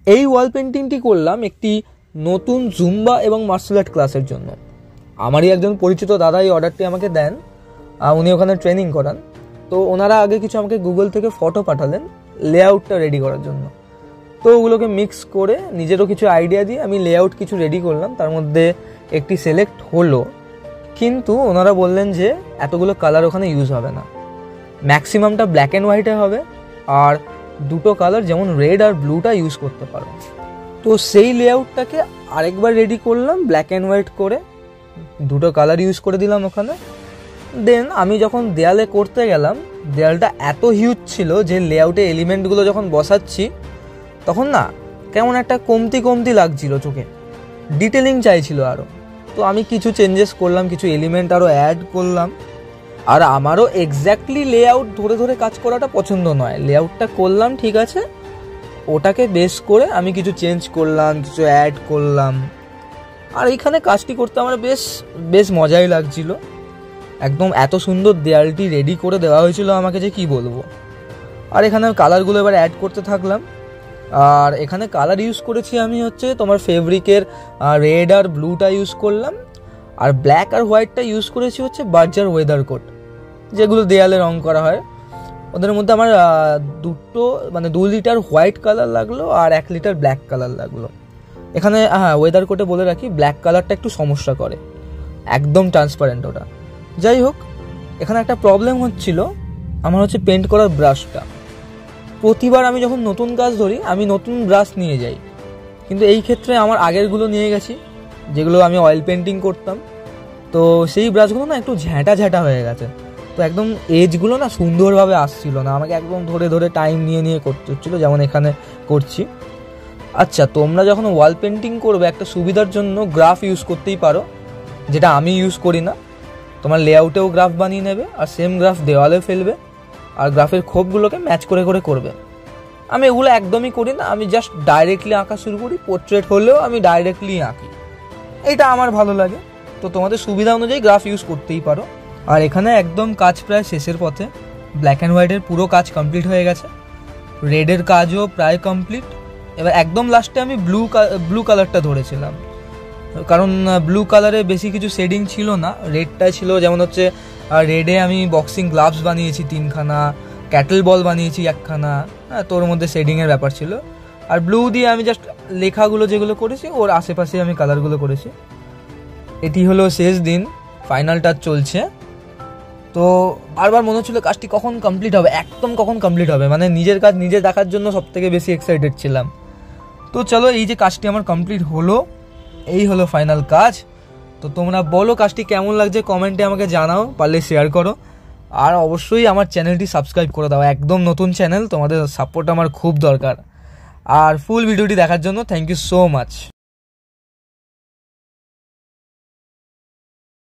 এই ওয়াল পেন্টিংটি করলাম একটি নতুন জুম্বা এবং মার্শাল আর্ট ক্লাসের জন্য। আমারই একজন পরিচিত দাদা এই অর্ডারটি আমাকে দেন, উনি ওখানে ট্রেনিং করান। তো ওনারা আগে কিছু আমাকে গুগল থেকে ফটো পাঠালেন লেআউটটা রেডি করার জন্য। তো ওগুলোকে মিক্স করে নিজেরও কিছু আইডিয়া দিয়ে আমি লেআউট কিছু রেডি করলাম, তার মধ্যে একটি সিলেক্ট হলো। কিন্তু ওনারা বললেন যে এতগুলো কালার ওখানে ইউজ হবে না, ম্যাক্সিমামটা ব্ল্যাক অ্যান্ড হোয়াইটে হবে, আর দুটো কালার যেমন রেড আর ব্লুটা ইউজ করতে পারো। তো সেই লেআউটটাকে আরেকবার রেডি করলাম ব্ল্যাক অ্যান্ড হোয়াইট করে, দুটো কালার ইউজ করে দিলাম ওখানে। দেন আমি যখন দেয়ালে করতে গেলাম, দেয়ালটা এত হিউজ ছিল যে লেআউটে এলিমেন্টগুলো যখন বসাচ্ছি তখন না কেমন একটা কমতি কমতি লাগছিল চোখে, ডিটেলিং চাইছিল আরও। তো আমি কিছু চেঞ্জেস করলাম, কিছু এলিমেন্ট আরও অ্যাড করলাম। আর আমারও এক্স্যাক্টলি লেআউট ধরে ধরে কাজ করাটা পছন্দ নয়, লেআউটটা করলাম ঠিক আছে, ওটাকে বেস করে আমি কিছু চেঞ্জ করলাম, কিছু অ্যাড করলাম। আর এইখানে কাজটি করতে আমার বেশ মজাই লাগছিল। একদম এত সুন্দর দেয়ালটি রেডি করে দেওয়া হয়েছিল আমাকে যে কি বলবো। আর এখানে কালারগুলো এবার অ্যাড করতে থাকলাম। আর এখানে কালার ইউজ করেছি আমি হচ্ছে তোমার ফেব্রিকের রেড আর ব্লুটা ইউজ করলাম, আর ব্ল্যাক আর হোয়াইটটা ইউজ করেছি হচ্ছে বার্জার ওয়েদার কোট, যেগুলো দেয়ালে রং করা হয়। ওদের মধ্যে আমার 2 লিটার হোয়াইট কালার লাগলো আর 1 লিটার ব্ল্যাক কালার লাগলো। এখানে ওয়েদার কোটে বলে রাখি, ব্ল্যাক কালারটা একটু সমস্যা করে, একদম ট্রান্সপারেন্ট ওটা। যাই হোক, এখানে একটা প্রবলেম হচ্ছিল আমার হচ্ছে পেন্ট করার ব্রাশটা। প্রতিবার আমি যখন নতুন কাজ ধরি আমি নতুন ব্রাশ নিয়ে যাই, কিন্তু এই ক্ষেত্রে আমার আগেরগুলো নিয়ে গেছি যেগুলো আমি অয়েল পেন্টিং করতাম। তো সেই ব্রাশগুলো না একটু ঝ্যাঁটা ঝ্যাঁটা হয়ে গেছে, তো একদম এজগুলো না সুন্দরভাবে আসছিল না, আমাকে একদম ধরে ধরে টাইম নিয়ে করতে হচ্ছিলো, যেমন এখানে করছি। আচ্ছা, তোমরা যখন ওয়াল পেন্টিং করবে একটা সুবিধার জন্য গ্রাফ ইউজ করতেই পারো, যেটা আমি ইউজ করি না। তোমার লেআউটেও গ্রাফ বানিয়ে নেবে আর সেম গ্রাফ দেওয়ালে ফেলবে, আর গ্রাফের খোপগুলোকে ম্যাচ করে করে করবে। আমি এগুলো একদমই করি না, আমি জাস্ট ডাইরেক্টলি আঁকা শুরু করি, পোর্ট্রেট হলেও আমি ডাইরেক্টলি আঁকি, এটা আমার ভালো লাগে। তো তোমাদের সুবিধা অনুযায়ী গ্রাফ ইউজ করতেই পারো। আর এখানে একদম কাজ প্রায় শেষের পথে, ব্ল্যাক অ্যান্ড হোয়াইটের পুরো কাজ কমপ্লিট হয়ে গেছে, রেডের কাজও প্রায় কমপ্লিট। এবার একদম লাস্টে আমি ব্লু কালারটা ধরেছিলাম, কারণ ব্লু কালারে বেশি কিছু শেডিং ছিল না, রেডটাই ছিল। যেমন হচ্ছে রেডে আমি বক্সিং গ্লাভস বানিয়েছি 3খানা, ক্যাটেল বল বানিয়েছি 1খানা, তোর মধ্যে শেডিংয়ের ব্যাপার ছিল। আর ব্লু দিয়ে আমি জাস্ট লেখাগুলো যেগুলো করেছি ওর আশেপাশে আমি কালারগুলো করেছি। এটি হলো শেষ দিন, ফাইনাল টাচ চলছে। তো বারবার মনে হচ্ছিল কাজটি কখন কমপ্লিট হবে, একদম কখন কমপ্লিট হবে, মানে নিজের কাজ নিজে দেখার জন্য সব থেকে বেশি এক্সাইটেড ছিলাম। তো চলো, এই যে কাজটি আমার কমপ্লিট হলো, এই হলো ফাইনাল কাজ। তো তোমরা বলো কাজটি কেমন লাগছে, কমেন্টে আমাকে জানাও, পারলে শেয়ার করো। আর অবশ্যই আমার চ্যানেলটি সাবস্ক্রাইব করে দাও, একদম নতুন চ্যানেল, তোমাদের সাপোর্ট আমার খুব দরকার। আর ফুল ভিডিওটি দেখার জন্য থ্যাংক ইউ সো মাচ।